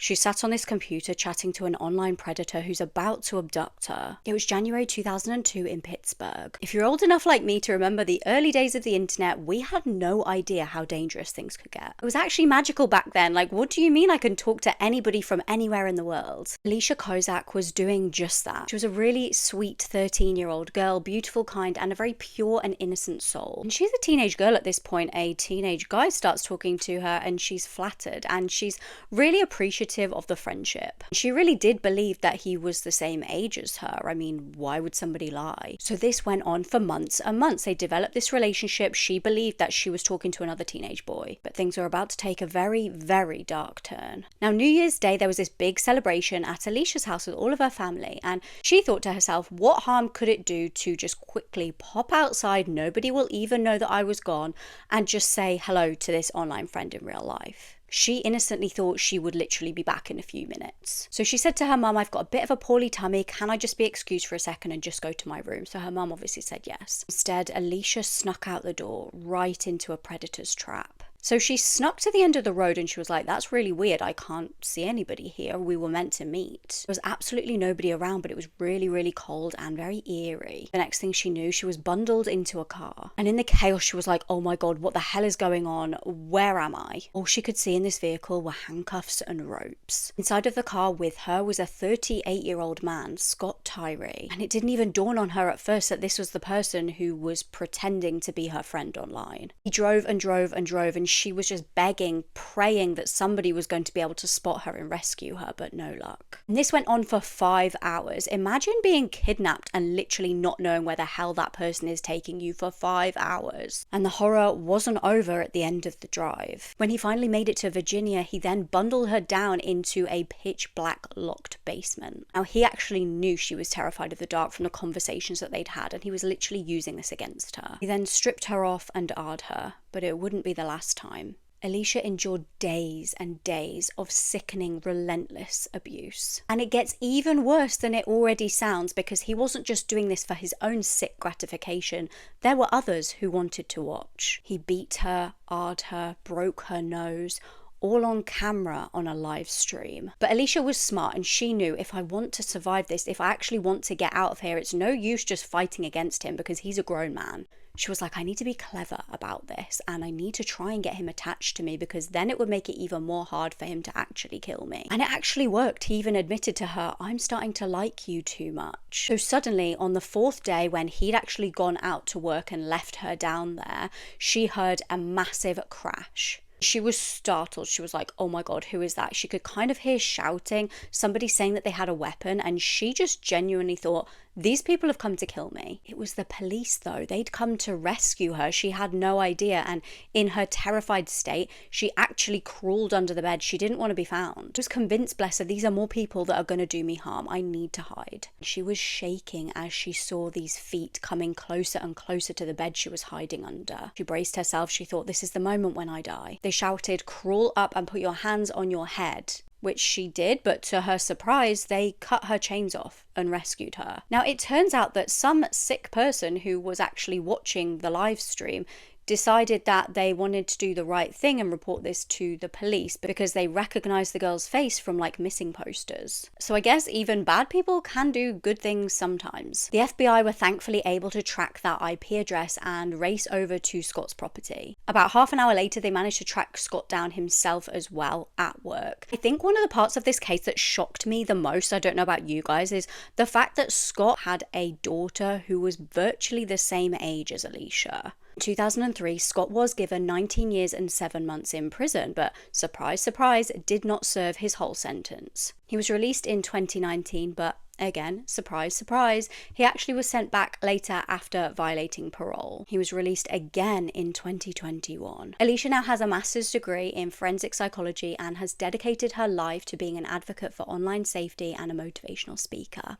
She sat on this computer chatting to an online predator who's about to abduct her. It was January 2002 in Pittsburgh. If you're old enough like me to remember the early days of the internet, we had no idea how dangerous things could get. It was actually magical back then. Like, what do you mean I can talk to anybody from anywhere in the world? Alicia Kozakiewicz was doing just that. She was a really sweet 13-year-old girl, beautiful, kind, and a very pure and innocent soul. And she's a teenage girl at this point. A teenage guy starts talking to her and she's flattered and she's really appreciative of the friendship. She really did believe that he was the same age as her. I mean, why would somebody lie? So this went on for months and months. They developed this relationship. She believed that she was talking to another teenage boy, but things were about to take a very, very dark turn. Now, New Year's Day, there was this big celebration at Alicia's house with all of her family, and she thought to herself, what harm could it do to just quickly pop outside, nobody will even know that I was gone, and just say hello to this online friend in real life? She innocently thought she would literally be back in a few minutes. So she said to her mum, I've got a bit of a poorly tummy, can I just be excused for a second and just go to my room? So her mum obviously said yes. Instead, Alicia snuck out the door right into a predator's trap. So she snuck to the end of the road and she was like, that's really weird, I can't see anybody here, we were meant to meet. There was absolutely nobody around, but it was really, really cold and very eerie. The next thing she knew, she was bundled into a car. And in the chaos, she was like, oh my God, what the hell is going on? Where am I? All she could see in this vehicle were handcuffs and ropes. Inside of the car with her was a 38-year-old man, Scott Tyree. And it didn't even dawn on her at first that this was the person who was pretending to be her friend online. He drove and drove and drove, and she was just begging, praying that somebody was going to be able to spot her and rescue her, but no luck. And this went on for 5 hours. Imagine being kidnapped and literally not knowing where the hell that person is taking you for 5 hours. And the horror wasn't over at the end of the drive. When he finally made it to Virginia, he then bundled her down into a pitch black locked basement. Now, he actually knew she was terrified of the dark from the conversations that they'd had, and he was literally using this against her. He then stripped her off and AR'd her, but it wouldn't be the last time. Alicia endured days and days of sickening, relentless abuse. And it gets even worse than it already sounds, because he wasn't just doing this for his own sick gratification. There were others who wanted to watch. He beat her, AR'd her, broke her nose, all on camera on a live stream. But Alicia was smart and she knew, if I want to survive this, if I actually want to get out of here, it's no use just fighting against him because he's a grown man. She was like, I need to be clever about this and I need to try and get him attached to me, because then it would make it even more hard for him to actually kill me. And it actually worked. He even admitted to her, I'm starting to like you too much. So suddenly on the 4th day, when he'd actually gone out to work and left her down there, she heard a massive crash. She was startled. She was like, oh my God, who is that? She could kind of hear shouting, somebody saying that they had a weapon, and she just genuinely thought, these people have come to kill me. It was the police though. They'd come to rescue her. She had no idea, and in her terrified state, she actually crawled under the bed. She didn't want to be found. She was convinced, bless her, these are more people that are going to do me harm. I need to hide. She was shaking as she saw these feet coming closer and closer to the bed she was hiding under. She braced herself. She thought, this is the moment when I die. They shouted, crawl up and put your hands on your head, which she did, but to her surprise, they cut her chains off and rescued her. Now, it turns out that some sick person who was actually watching the live stream decided that they wanted to do the right thing and report this to the police because they recognized the girl's face from like missing posters. So I guess even bad people can do good things sometimes. The FBI were thankfully able to track that IP address and race over to Scott's property. About half an hour later, they managed to track Scott down himself as well at work. I think one of the parts of this case that shocked me the most, I don't know about you guys, is the fact that Scott had a daughter who was virtually the same age as Alicia. In 2003, Scott was given 19 years and 7 months in prison, but surprise, surprise, did not serve his whole sentence. He was released in 2019, but again, surprise, surprise, he actually was sent back later after violating parole. He was released again in 2021. Alicia now has a master's degree in forensic psychology and has dedicated her life to being an advocate for online safety and a motivational speaker.